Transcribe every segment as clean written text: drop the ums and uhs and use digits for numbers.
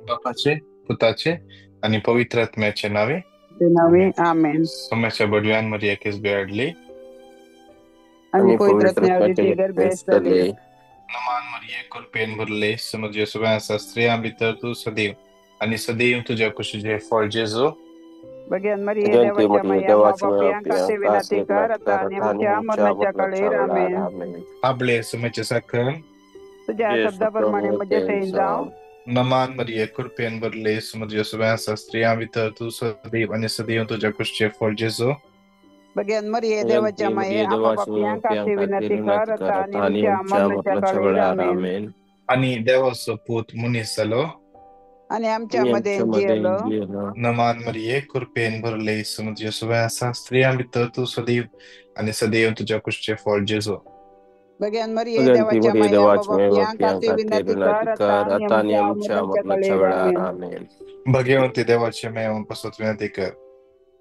बापाचे, पुताचे आणि पवित्र आत्म्याचे नावे. ते नावे आमेन. आमेन. सोम्याच्या बडव्यान Maria que es beardly. आणि आणि पवित्र पवित्र आत्म्याची आत्म्याचे गरबेस बेसले नमान Maria colpen burle समज Jesusa striambiter tu सदैव आणि सदैव तुझ्या कुशीचे फळ जेजो. भगवान मरिये जयंती देवाच्या मरिये मैया देवाची माँ प्रियांका कासे विनंती से कर विनंती आता कर आणि आणि आमच्या आमच्या मरणाच्या काळी मरणाच्या वेळार आमेन. आमेन. आपले सोम्याचे साखर तुझ्या जे शब्दाप्रमाणे म्हणजे थैन जाव. नमान Maria colpen burle समज Jesusa striambiter tu सदैव आणि सदैव तुझ्या कुशीचे फळ जेजो. भगवान मरिये देवाच्या जयंती मैया मरिये आम्हा देवाची पापियांका से प्रियांका से विनंती कर विनंती कर आता आणि आणि आमच्या आमच्या मरणाच्या मरणाच्या काळी वेळार आमेन. आमेन. आणि देवाचं पूत मुनिसलो आणि आमच्या आणि मध्ये आमच्यामध्ये जियलो. जियलो. नमान Maria colpen burle समज Jesusa striambiter tu सदैव आणि सदैव तुझ्या कुशीचे फळ जेजो. भगवान मरिये जयंती देवाच्या मरिये मैया देवाची बाबा प्रियांका से प्रियांका से विनंती विनंती कर आता कर आणि आता आणि आमच्या आमच्या मरणाच्या मरणाच्या काळी वेळार आमेन. आमेन. भगवंती देवाचे मेव पसत विनंती कर.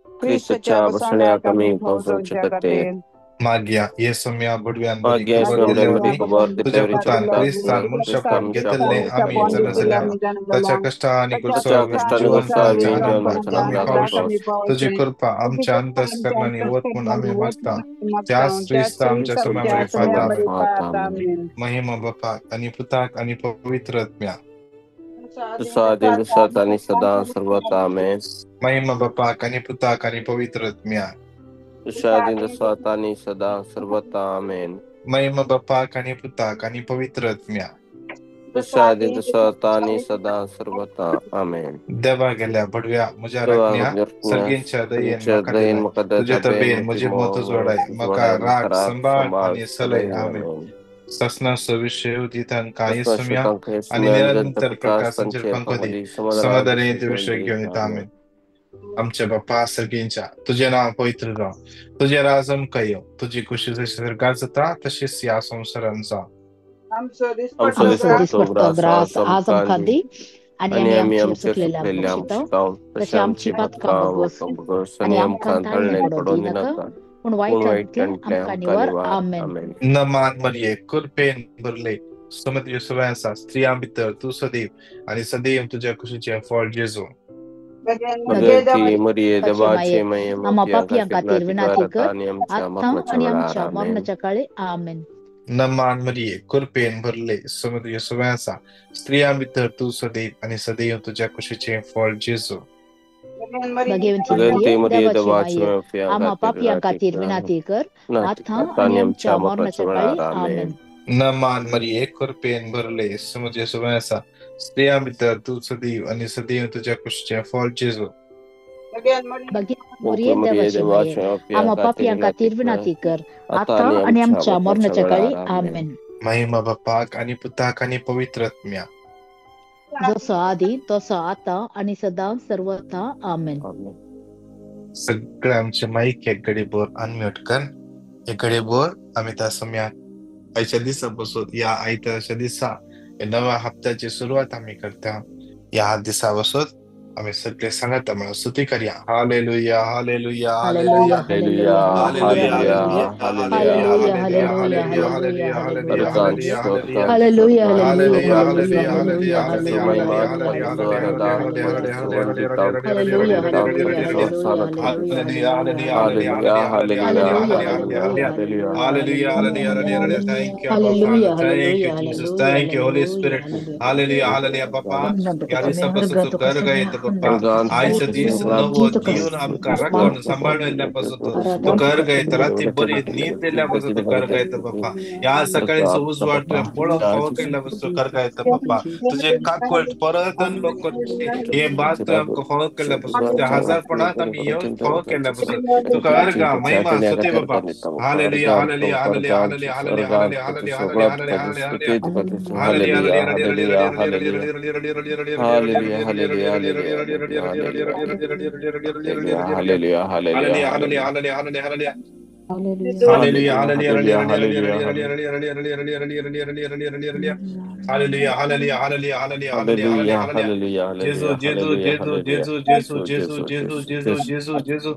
ख्रिस्ताच्या ख्रिस्ताच्या बसण्याच्या बसण्याक आम्ही कमी पोहोचवचे पोहोचवच्या खातीर खातीर माग्या येसम्या बुडव्यान बरी मागे खबर येशूया बरी दिल्यावरी खबर तुझ्या दिल्यावरी पुतान चिंता क्रिस्तान मुनशापान आमच्या घेतले आम्ही जाणजल्या त्याच्या कष्टा आणि त्याच्या गुरसावे कष्टाने जीवनपणाचे गोसावी आनंद पाहून आम्ही पावतो. तुझी पावते. कृपा आमच्या अंतस्करणाने वत म्हणून आम्ही मागता. त्याच ख्रिस्त आमच्या समयामध्ये फायदा आम्ही महिमा बापा आणि पुताक आणि पवित्र आत्म्या साधीन सत आणि सदा सर्वत आमेन. महिमा बापाक आणि पुताक आणि पवित्र आत्म्या साधीन सत आणि सदा सर्वत आमेन. महिमा बापाक आणि पुताक आणि पवित्र आत्म्या साधीन सत आणि सदा सर्वत आमेन. देवा गेल्या बडव्या म्हज्या रकण्या सर्गींच्या दयेन म्हाका दिलाय. तुझे तबेन म्हजे मत जोडाय म्हाका राग संभाळ आणि सलय आमेन. ससनासो विषय उदितान काय सुम्या आणि निरंतर प्रकाशांचेर पंख दी समाधानी ते विषय घेऊन येता आमेन. आमच्या बाप्पा सर्गींच्या तुझे नाव पवित्र जाव. तुझे राज अमका येव. तुझी कुशी जशी स्वर्गात जाता तशीच या संसारान जाव. आमचं आमचं दिसपडतो ग्रास आज आमकादी आणि आम्ही आमच्या सुटलेल्या शिकाव तशी आमची पातकाम बघस आणि आमकां तळणे पडून नका पण वाईट आमकां निवार आमेन. नमान Maria कुरपेन भरले समत येसुवासा स्त्रिया भितर तू सदैव आणि सदैव तुझ्या कुशीचे फळ जेजो. भगवंती मरिये देवाची मैया आम्हा पापियांका विनंती कर आता आणि आमच्या मरणाच्या काळी आमेन. नमान Maria कुरपेन भरले समत येसुवासा स्त्रिया भितर तू सदैव आणि सदैव तुझ्या कुशीचे फळ जेजो. भगवंती मरिये देवाची मैया आम्हा पापियांका विनंती कर आता आणि आमच्या मरणाच्या काळी आमेन. नमान Maria कुरपेन भरले समत येसुवासा स्त्रिया भितर तू सदैव आणि सदैव तुझ्या कुशीचे फळ जेजो. मरिये देवाची मैया आम्हा पापियांका विनंती कर आता आणि आमच्या मरणाच्या काळी आमेन. महिमा बापाक आणि पुताक आणि पवित्र आत्म्या जसं आधी तसं आता आणि सदा सर्वथा आमेन. सगळे आमचे माईक एक गडी बोर अनम्यूट कर. एक गडी बोर आम्ही त्या समयात आयच्या दिवसापासून या आयत्याच्या दिवसा नव्या हप्त्याची सुरुवात आम्ही करता. या दिवसापासून आम्ही सगळे सांगत म्हणून स्तुती करूया. Hallelujah hallelujah hallelujah hallelujah hallelujah hallelujah hallelujah hallelujah hallelujah अर्जांची स्तोत्र कर. Hallelujah hallelujah hallelujah hallelujah hallelujah महिमा हालेलुया तुझं दान तुझं वंदितां हालेलुया तुझं हालेलुया संस्थान hallelujah hallelujah hallelujah hallelujah Hallelujah. Thank you, Abba hallelujah Father. Thank you, Jesus. Thank you, Holy Spirit. Hallelujah. Hallelujah, Papa. या दिवसापासून तू कर गए तो पप्पा आयचं दिवस नवं जीवन आमका रखण सांभाळल्यापासून तू कर गए तर रात्री बरी नींद दिल्यापासून तू कर गए तर पप्पा या सकाळी उज वाटतोय फळ फळ केल्यापासून तू कर गए तर पप्पा तुझे काकवळ परत लोक हे बात तू आमका फळ केल्यापासून त्या हजारपणात आम्ही येऊन फळ केल्यापासून तू कर गा महिमा सुते बाबा. Hallelujah hallelujah hallelujah hallelujah hallelujah hallelujah hallelujah hallelujah hallelujah hallelujah hallelujah hallelujah hallelujah hallelujah Jesus, Jesus, Jesus, Jesus, Jesus, Jesus, Jesus, Jesus, Jesus.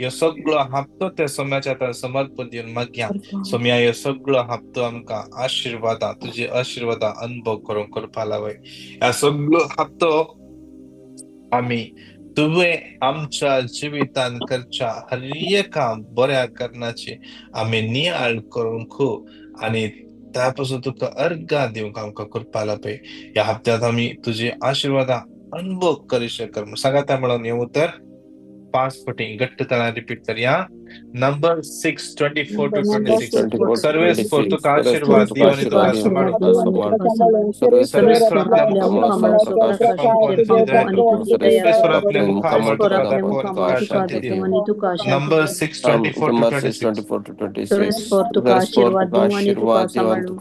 ह्यो सगळो हप्तो त्या सोम्याच्या आतां समर्पण दिवन मागया. सोम्या ह्यो सगळो हप्तो आमकां आशिर्वादा, तुजी आशिर्वादा अनुभव करूंक करपा लावय. ह्या सगळो हप्तो आमी तुवें आमच्या जिवितान करच्या हर एका बऱ्या कारणाची आमी नियाळ करूंक आनी त्या पासून तुका अर्घा दिवंक आमकां करपा लावय. ह्या हप्त्यांत आमी तुजी आशिर्वादा अनुभव करी शकता. सांगा त्या म्हणून हे उतर 5 फावटी घट्टपणान रिपीट करया. Number 6, 24 to 26. सर्वेस्पर तुका आशीर्वाद दिवं आनी तुका सांभाळूं. सर्वेस्पर आपल्या मुखामुळे प्रकाश पंपवून तुझी दया करूं. सर्वेस्पर आपल्या मुखामुळे तुका दाखवून तुका शांती दिवं. Number 6, 24 to 26. सर्वेस्पर तुका आशीर्वाद दिवं आणि तुका सांभाळूं.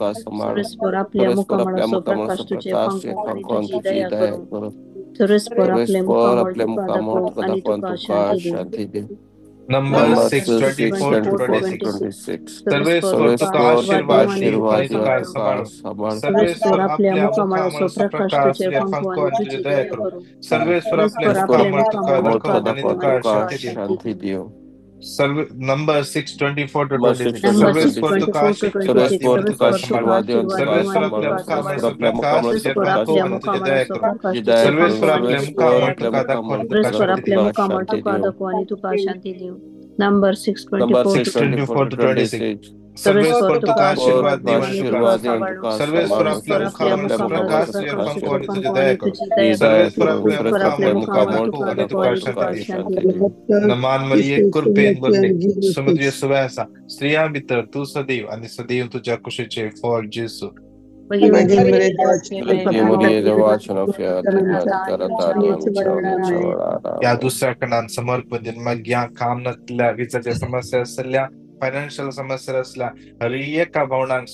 सर्वेस्पर आपल्या मुखामुळे प्रकाश तुझे पंपवून आणि तुझी दया करूं. सर्वेस्पर आपल्या मुखामुळे तुका दाखवून तुका शांती दिवं. Number 6, 24 to 26. सर्वेस्पर तुका आशीर्वाद दिवं आणि तुका सांभाळूं. सर्वेस्पर आपल्या मुखामुळे प्रकाश तुझे पंपवून आणि तुझी दया करूं. सर्वेस्पर आपल्या मुखामुळे तुका दाखवून आणि तुका शांती दिवं. Number 6, 24 to 26. सर्वेस्पर तुका आशीर्वाद दिवं आणि तुका सांभाळूं. सर्वेस्पर आपल्या मुखामुळे प्रकाश तुझे पंपवून आणि तुझी दया करूं. सर्वेस्पर आपल्या मुखामुळे तुका दाखवून तुका शांती दिवं. Number 6, 24 to 26. सर्वेस्पर तुका आशीर्वाद दिवं आणि तुका सांभाळूं. सर्वेस्पर आपल्या मुखामुळे प्रकाश तुझे पंपवून आणि तुझी दया करूं. सर्वेस्पर आपल्या मुखामुळे तुका दाखवून आणि तुका शांती दिवं. नमान मरिये कृपेन भरले समुद्र सुवासा स्त्रिया भितर तू सदैव आणि सदैव तुझ्या कुशीचे फळ जेसू. या दुसऱ्या खंडान समर्पण दिन मग या कामनातल्या विचारच्या समस्या असल्या, फायनान्शियल समस्या असल्या, हर एका भावनांक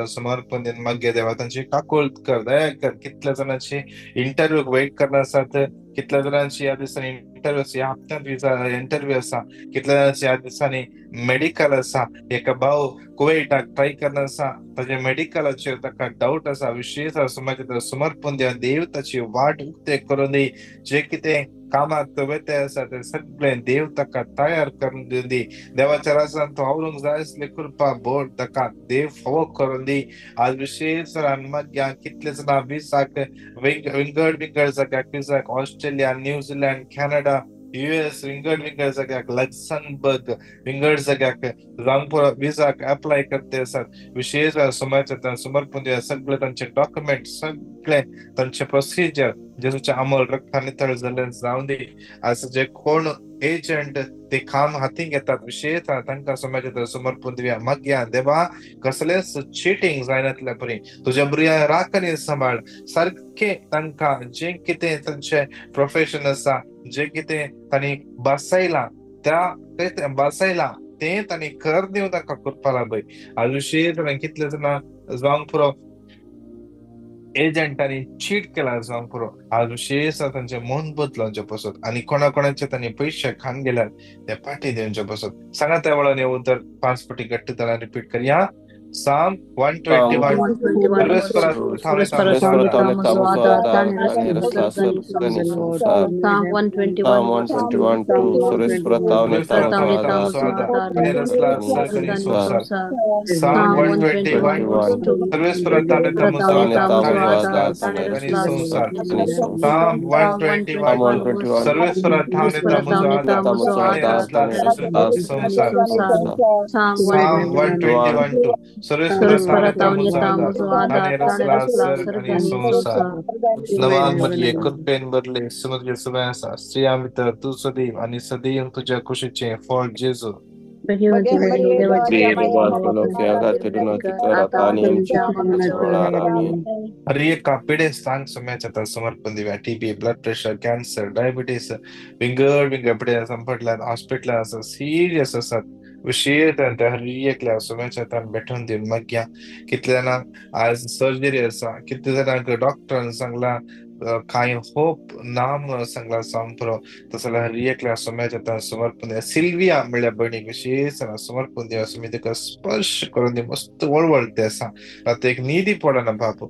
समर्पण दिन मग देवा तांची काकूळ कर, दया कर. कितल्या जणांची इंटरव्ह्यू वेट करना आसात, कितल्या जणांची या दिसांनी इंटरव्ह्यू या हप्त्यांत इंटरव्ह्यू आसा, कितल्या जणांची या दिसांनी मेडिकल आसा. एका भाऊ कुवेटाक ट्राय करना आसा, ताजे मेडिकलाचेर ताका डाऊट आसा. विशेष समाजात समर्पण दिवन देव ताची वाट उक्ते करून दी. जे कितें कामाक वेते आसा ते सगळे देव ताका तयार करून दिवन दी. देवाच्या राजान तो आवरूंक जाय असले कृपा बोर ताका देव फावो करून दी. आज विशेष मध्या कितले जाणां विसाक विंगड जाग्याक विसाक ऑस्ट्रेलिया, न्यूझीलंड, कॅनडा, US विंगड जाग्याक, लक्झमबर्ग विंगड जाग्याक जावंक विसाक अप्लाय करते आसात. विशेष समाजात समर्पण दिवन सगळे तांचे डॉक्युमेंट, सगळे तांचे प्रोसिजर जेजूच्या अमल रक्तान नितळ जाल्ले जावं दी. आज जे कोण एजंट ते काम हाती घेतात, विशेष तांकां समाजात समर्पण दिवया. मागया देवा कसलेच चिटींग जायनातल्या परी तुझ्या भुरग्यां राखणी सांबाळ. सारखे तांकां जे कितें तांचे प्रोफेशन आसा, जे कितें तांणी बसयला त्या बसयला ते तांणी कर दिवन तांकां करपा लावय. आज विशेष कितले जाणां जावंक पुरो एजंटांनी चीट केला जावंक पुरो. आज विशेष तांचे मन बदलोवचे पसत आनी कोणाचे तांणी पयशे खान गेल्यात ते पाटी दिवचे पसत. सांगा त्या वेळान हे उतर 5 फावटी घट्टपणान रिपीट करया. Psalm 121. स्त्रिया भितर तू सदैव आणि सदैव तुझ्या कुशीचे फळ जेजू. हर एक पिढे सांग समयाच्या समर्पण दिव्या. TB, blood pressure, cancer, diabetes विंगड पिढे संपटल्यात, हॉस्पिटल आसा सिरियस आसात. विशेष हर एकल्या समयाच्या भेटून दिवन मागया. कितले जाणांक आज सर्जरी आसा, कितले जाणांक डॉक्टरान सांगला काही होप नाम सांगला सांगतो तसला रिएक्टला समयाच्या समर्पण द्या सिल्विया मिळ्या बहिणी विशेष समर्पण द्या असं मी ते स्पर्श करून दे मस्त वळवळते असा आता एक निधी पडा ना बाप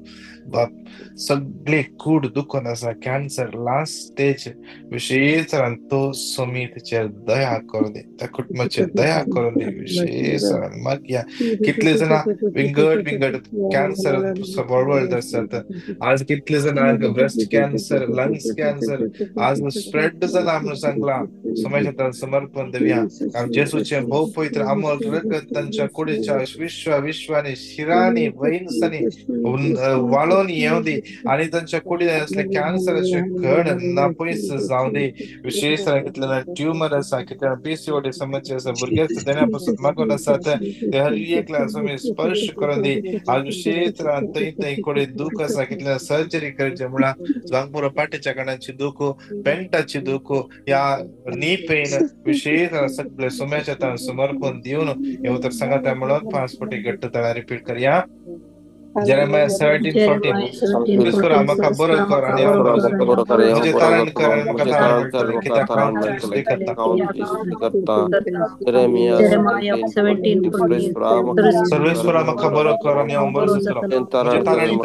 सगळे कूड दुःख नसा कॅन्सर लास्ट स्टेज विशेष तो समितीचे दया करून दे त्या कुटुंबाचे दया करून दे विशेष मग या कितले जण विंगड कॅन्सर वळवळत असतात आज कितले जण ब्रेस्ट कॅन्सर लंग्स कॅन्सर आज स्प्रेड झाला म्हणून सांगला समाजात समर्पण देऊया जेसूचे भाऊ पवित्र अमोल रगत त्यांच्या कुडीच्या विश्वाने शिराने वैनसने वाळून येऊ दे आणि त्यांच्या कुडी असले कॅन्सरचे कण नापैस जाऊ दे विशेष कितल्या ट्युमर असा कितल्या पीसीओडी समस्या असा भुरग्याच देण्यापासून मागून असा ते हर एकला तुम्ही स्पर्श करून दे आज विशेष तै कोडे दुःख असा कितल्या सर्जरी करायच्या मुळा जांगपूर पाठीच्या कणांची दुःख पेंटाची दुःख या नी पेन विशेष सगळे सुम्याच्या समर्पण देऊन येऊ तर सांगा त्यामुळे 5 पटी घट्ट तळा रिपीट करूया Jeremiah 17:14 Whisper amaka borokor ani borokor mujhe taran karan maka taran kita count इसलिए करता Jeremiah 17:14 Sarveshwar amaka borokor ani borokor mujhe taran karan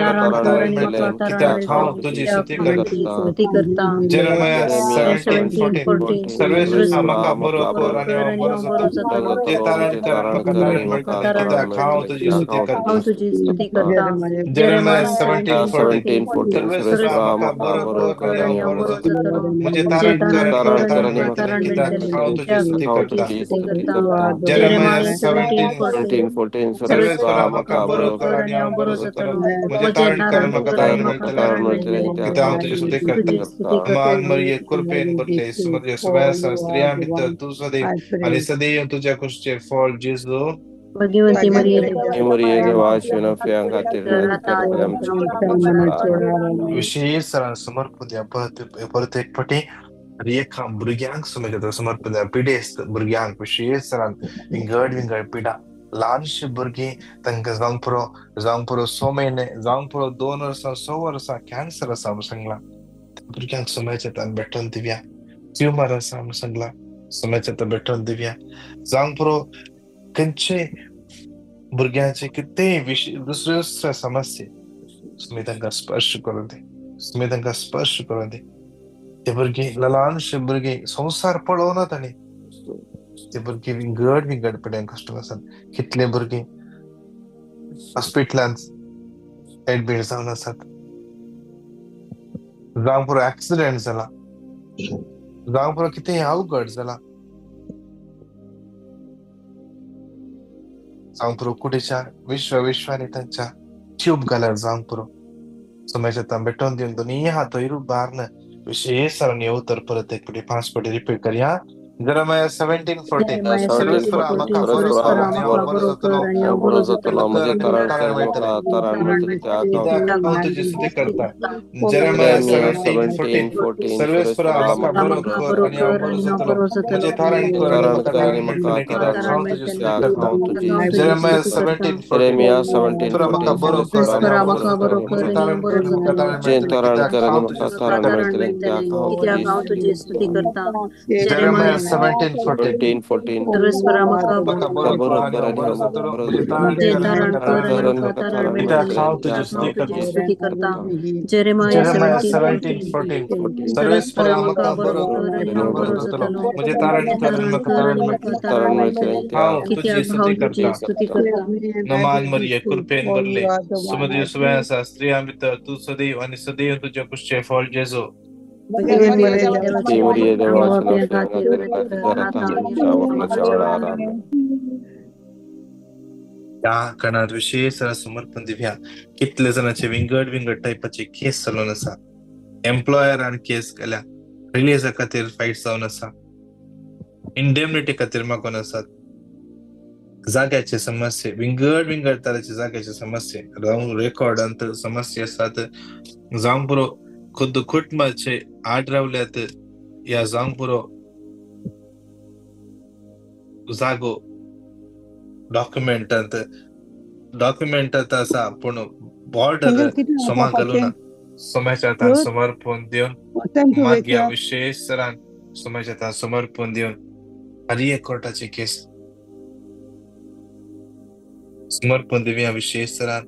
kita count तुझी स्तुति करता Jeremiah 17:14 Sarveshwar amaka borokor ani borokor mujhe taran karan maka taran kita count तुझी स्तुति करता Jeremiah 17:14 मुझे तारण कर kita kau तुझे स्तुति करता Jeremiah 17:14 Sarveshwar amaka borokor ani borokor मुझे तारण कर maka taran kita kau तुझे स्तुति करता मान मरिये kurpen बरले समझे सुबह स्त्रियां मित्र तू सदैव आणि सदैव तुझ्या कुशचे fall जेसू Bagi Maria de Vashina Fianga विशेष समर्पण द्या परत एक पटी रेखा भुरग्यांक समर्पण द्या पिडेस भुरग्यांक विशेष विंगड पिडा ल्हानशी भुरगीं तांकां जावंक पुरो 6 महिने जावंक पुरो 2 वर्सां 6 वर्सां कॅन्सर आसा म्हणून सांगला भुरग्यांक समयाच्या भेटून दिव्या ट्युमर आसा म्हणून सांगला समयाच्या भेटून दिव्या जावंक पुरो खंयचे भुरग्यांचे कितेंय दुसऱ्या समस्ये तुम्ही तांकां स्पर्श करून दे तुम्ही तांकां स्पर्श करून दे ते भुरगीं ल्हानशे भुरगीं संवसार पळोवनात आनी ते भुरगीं विंगड पिड्यान कश्ट आसात कितले भुरगीं हॉस्पिटलांत एडमीट जावन आसात जावंक पुरो ऍक्सिडेंट जाला जावंक पुरो कितेंय अवघड जाला जावंक पुरो कुडीच्या विश्वांनी तांच्या ट्यूब घाल्यार जावंक पुरो समयाच्या भेटून दिवन दोनी हात वयर बारन विशेष येऊ तर परत एक पटी 5 पटी रिपीट करूया Jeremiah 17:14 Sarveshwar amaka borokor ani borokor मुझे तारण तुझी स्तुति करता Jeremiah 17:14 Sarveshwar amaka borokor ani borokor मुझे तारण तुझी स्तुति करता Jeremiah 17:14 amaka borokor Jeremiah 17:14 नमान मरिये कृपेन बरले सुमधी सुवैसा स्त्रियां मित्र तू सदैव आणि सदैव तुझ्या कुशचे फळ जेजो त्या कणात विशेष समर्पण दिव्या कितले जणांचे विंगड टायपाचे केस चालून आसा एम्प्लॉयर आणि केस केल्या रिलीजा खातीर फाईट जावन आसा इंडेमनिटी खातीर मागून आसात जाग्याचे समस्ये विंगड तराचे जाग्याचे समस्ये रेकॉर्डांत समस्या आसात जावंक पुरो खुद कुटुंबाचे आड रावल्यात या जावंक पुरो जागो डॉक्युमेंटांत आसा पूण बॉर्डर सोमा घालूना सोम्याच्या हातान समर्पण दिवन मागया विशेष तरान सोम्याच्या हातान समर्पण दिवन हरी एक कोर्टाची केस समर्पण दिव्या विशेष तरान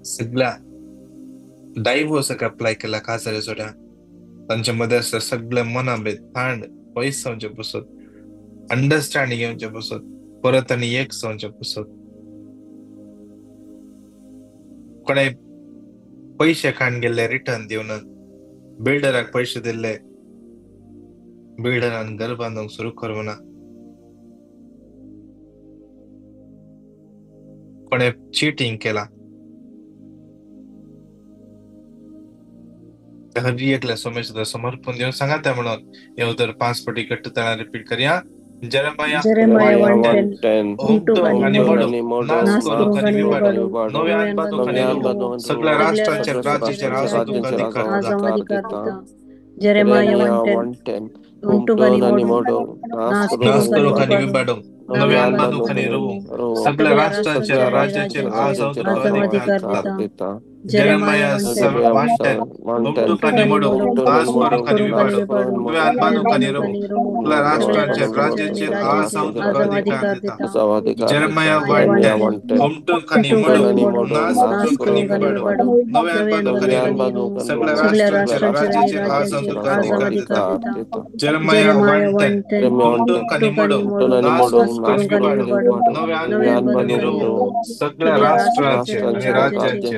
सगळ्या डायव्हर्स अप्लाय केला काजारे जोड्या तांच्या मध्ये असं सगळं मनाभेद थांड पैस जावचे पसत अंडरस्टँडिंग येवचे पसत परत आणि एक जावचे पसत कोणे पैसे खाण गेले रिटर्न दिवन बिल्डराक पैसे दिले बिल्डरान घर बांधूंक सुरू करवना कोणे चीटिंग केला हरी एकल्या सोमेश्वर समर्पण देऊन सांगा त्या म्हणून येऊदर 5 पटी कट्ट तळा रिपीट करूया जरमाया 1:10 आणि म्हणून नास करू आणि विवाडू नव्यान बांधू आणि सगळ्या राष्ट्रांच्या राज्याच्या राजदूत अधिकार Jeremiah 1:10 Untugani modo नास करू आणि विवाडू नव्यान बांधू आणि रहू सगळ्या राष्ट्रांच्या राज्याचे अधिकार देता Jeremiah 1:10 उंटुकानी मोडो नास करू आणि विवाडू नव्यान बांधू आणि रहू सगळ्या राष्ट्रांच्या राज्याचे अधिकार देता Jeremiah 1:10 उंटुकानी मोडो नास करू आणि विवाडू नव्यान बांधू आणि रहू सगळ्या राष्ट्रांच्या राज्याचे अधिकार देता Jeremiah 1:10 उंटुकानी मोडो नास करू आणि विवाडू नव्यान बांधू आणि रहू सगळ्या राष्ट्रांचे आणि राज्याचे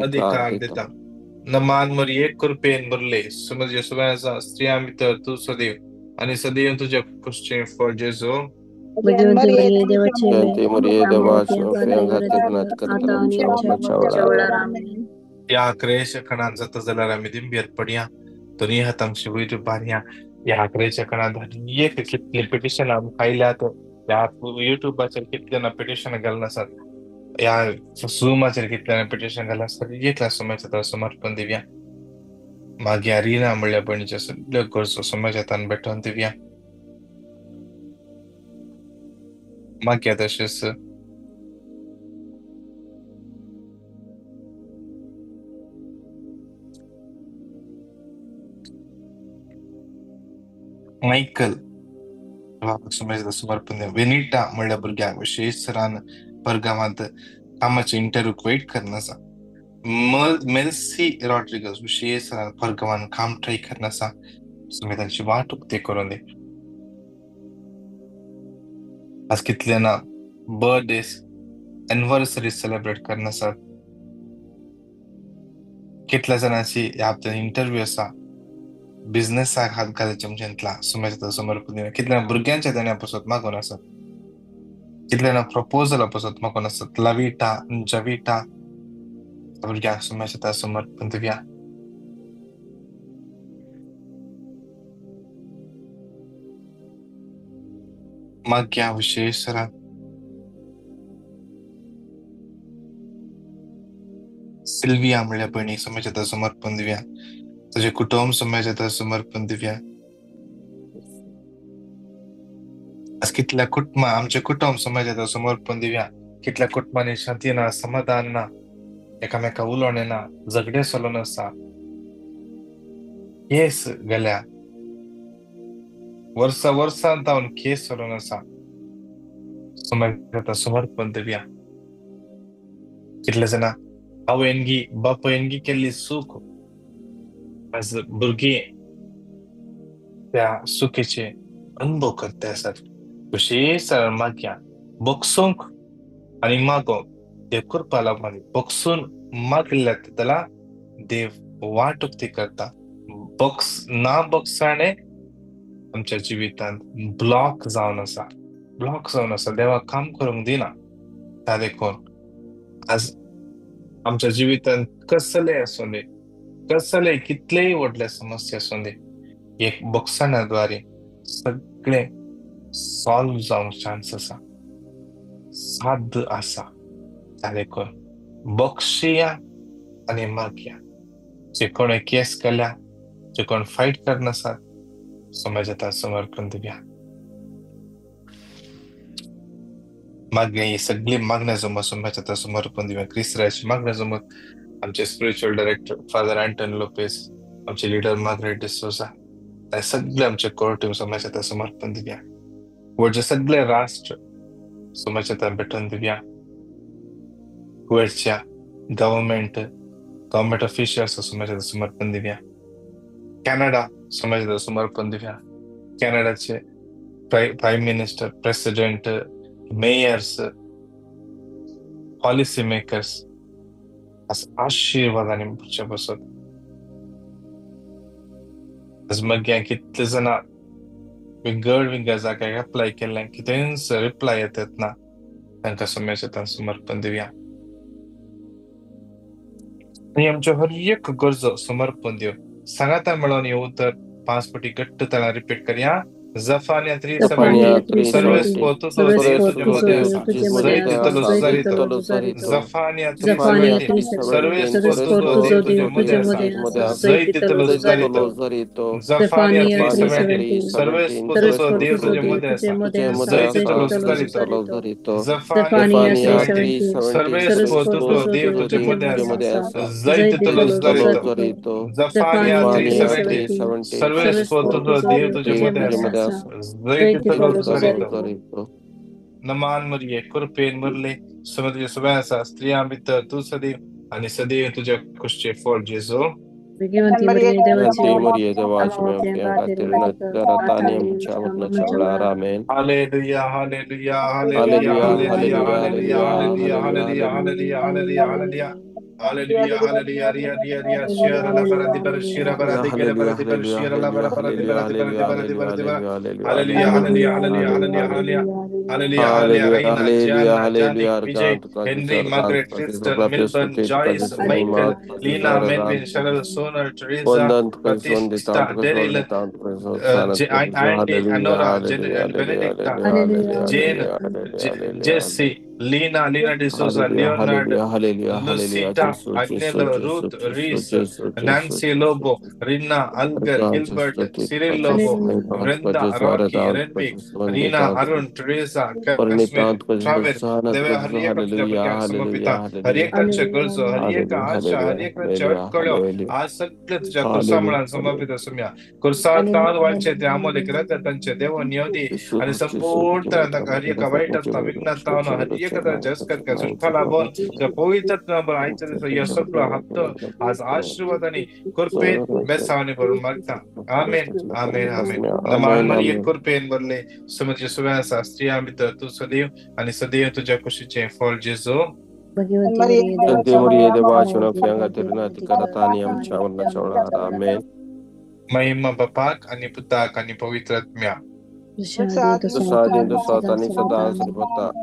अधिकार देता नमान मरी एक कृपेन बरले समज यशोबाचा स्त्रिया मित्र तू सदैव आणि सदैव तुझ्या पुष्टे फळ जेजो या क्रेश खणान जात जाल्यार आमी दिंबेर पडया तरी हातांक शिवयत बारया या क्रेश खणान एक कितले पिटिशन आम खायल्यात या युट्यूबाचेर कितले पिटिशन घालून आसात या झूमाचेर कितले पिटिशन घालून आसात एकल्या सोम्याच्या समर्पण दिव्या मागीर रिना म्हणल्या बणीच्या सगळ्यो गरजो सोम्याच्या हातान भेटोवन दिव्या मागीर तशेंच मायकल सोम्याच्या समर्पण दिव्या वेनिटा म्हणल्या भुरग्याक विशेष सरान परगामांत कामाचे इंटरव्ह्यूक वेट करना आसा मेल्सी रॉड्रिगस विशेष सरान परगामान काम ट्राय करना आसा सोम्या तांची वाट उक्ती करून दे आज कितले ना बर्थडेज एनिव्हर्सरी सेलिब्रेट करना आसात कितल्या जाणांची ह्या हप्त्यात इंटरव्ह्यू आसा बिझनेसाक हात घालचे म्हणजेंतला सोम्याच्या समर्पण दिव्या कितल्या भुरग्यांच्या देण्या पासत मागून आसात कितल्या प्रपोजल पासत मागून आसात लविटा जविटा भुरग्यांक सोम्याच्या समर्पण दिव्या मागया विशेष सरान सिल्विया म्हणल्या भयणी सोम्याच्या समर्पण दिव्या तुझे कुटुंब सोम्याच्या समर्पण दिव्या आज कितल्या कुटुंब आमचे कुटुंब सोम्याच्या समर्पण दिव्या कितल्या कुटुंबांनी शांती ना समाधान ना एकामेका उलोवणे ना झगडे चलून आसा केस गेल्या वर्सांत जावन केस चलून आसा सोम्याच्या समर्पण दिव्या कितले जाणा आवयनगी बापयनगी केल्ली सूख आज भुरगी त्या सुखेचे अनुभव करते आसात विशेष मागया बोगसूंक आणि मागोवंक देव कृपा लागून बोगसून मागल्या त्याला देव वाट उक्ती करता ना बोगसाणे आमच्या जिवितांत ब्लॉक जावन आसा देवा काम करूंक दिना त्या देखून आज आमच्या जिवितांत कसले कितलेय व्हडले समस्या आसूं दे एक बोगसाण्याद्वारे सगळे सॉल्व जावंक चान्स आसा साध्य आसा त्या देखून बक्षिया आणि मागया जे कोणे केस केल्या जे कोण फाईट करना आसात सोम्याच्या समर्पण दिव्या मागण्या ही सगळी मागण्या जमत सोम्याच्या समर्पण दिव्या क्रिस्त्राची मागण्या जमत आमचे स्पिरिच्युअल डायरेक्टर फादर अँटन लोपेस, आमचे लीडर मार्गरेट डिसोजा, हे सगळे आमचे कोर टीम सोम्याच्या समर्पण दिव्या वरचे सगळे राष्ट्र सोम्याच्या भेटून दिव्या वरच्या गव्हर्नमेंट ऑफिशियल्स सोम्याच्या समर्पण दिव्या कॅनडा सोम्याच्या समर्पण दिव्या कॅनडाचे prime minister president mayors policy makers आशीर्वादाने पुढच्या बसत आज मग कितले जण विंगड जागा अप्लाय केल्या कितेंच रिप्लाय येतात ना तांकां सोम्याच्या समर्पण दिव्या आणि आमच्या हर एक गरज समर्पण दिव सांगाता मेळोन येऊ तर 5 पटी घट्ट तळा रिपीट करूया जफानिया 3:17 सर्वेस पोतु तो देव तुझ्यामध्ये असा जय तितलो सुजारितो जफानिया 3:17 सर्वेस पोतु तो देव तुझ्यामध्ये असा जय तितलो सुजारितो जफानिया 3:17 सर्वेस पोतु तो देव तुझ्यामध्ये असा जय तितलो सुजारितो जफानिया 3:17 सर्वेस पोतु तो देव तुझ्यामध्ये असा जय तितलो सुजारितो जफानिया 3:17 सर्वेस पोतु तो देव तुझ्यामध्ये असा जय तितलो सुजारितो नमान मरिये कृपेन मुरले समुद्र सभा स्त्रिया भितर तू सदैव आणि सदैव तुझ्या कुशचे फळ जेजो भाग्यवंती मरिये देवाची Maria Amen. Hallelujah hallelujah hallelujah hallelujah hallelujah hallelujah hallelujah hallelujah hallelujah hallelujah Hallelujah, hallelujah, ria, ria, ria, shira, la, bara, di, bara, shira, bara, di, gele, bara, di, bara, shira, la, bara, bara, di, bara, di, bara, di, bara, di, bara, di, bara. Hallelujah, hallelujah, hallelujah, hallelujah, hallelujah. Hallelujah, hallelujah, Reina, Jana, Janik, Vijay, Henry, Margaret, Crystal, Milburn, Joyce, Michael, Lina, Melvin, Cheryl, Sonar, Teresa, Batista, Daryl, Andy, Anora, Benedicta, Jane, Jesse, Lina D'Souza, Leonard, Lucita, Agnello, Ruth, Reese, Nancy Lobo, Rina, Algar, Gilbert, Cyril Lobo, Brenda, Rocky, Renwick, Rina, Arun, Teresa, Smith, Travis, देवे हर एक तुझ्या बद्दल समर्पित हर एकाच्या गरजो हर एक आशा हर एकाच्या अडकळ्यो आज सगळे तुझ्या कुर्सामुळान समर्पित असम्या कुर्सात ताण वालचे ते आमोले करत त्यांचे देव नियोदी आणि संपूर्ण हर एक वाईट विघ्नात हर एक जस्कर का सुठा लाभून पवित्र आयच्या या सगळं हप्तो आज आशीर्वादाने कृपेन बेसावने भरून मागता आमेन आमेन आमेन नमान मरिये कृपेन भरले समुद्र सुव्यासा स्त्रिया भितर तू सदैव आणि सदैव तुझ्या कुशीचे फळ जेजो महिमा बापाक आणि पुताक आणि पवित्र आत्म्या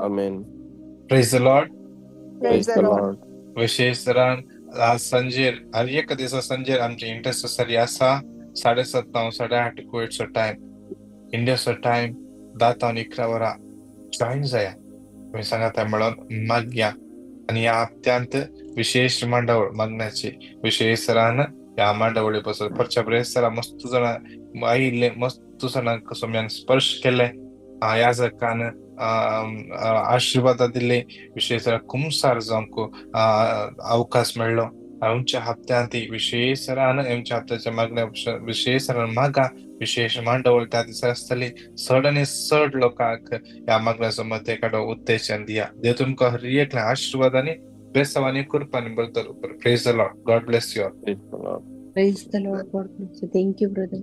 Amen. Praise the Lord. Praise the Lord. विशेष तरान आज संजेर हर एक दिवसा संजेर आमचे इंटरसेसरी आसा 7:30 8:30 कुवेटचो टाइम इंडियाचो टाइम 10:11 वरां जॉईन जाया तुम्ही सांगात मेळोन मागया आणि या हप्त्यांत विशेष मांडावळ मागण्याची विशेष तरान या मांडावळी पासून परच्या ब्रेसरा मस्त जण आयिल्ले मस्त जणांक सोम्यान स्पर्श केले याजकान आशीर्वाद दिले विशेष कुमसार जावंक अवकाश मेळ्ळो आमच्या हप्त्यांत विशेष तरान आमच्या हप्त्याच्या मागण्या विशेष तरान मागा विशेष मांडवळ त्या दिसा आसतली 6 लोकांक ह्या मागण्याचो मध्ये काडो उत्तेजन दिया देव तुमकां हर एकल्या आशीर्वादाने बेसावानी कृपाने बरतर praise the Lord God bless you all Praise the Lord. God bless you. Thank you, brother.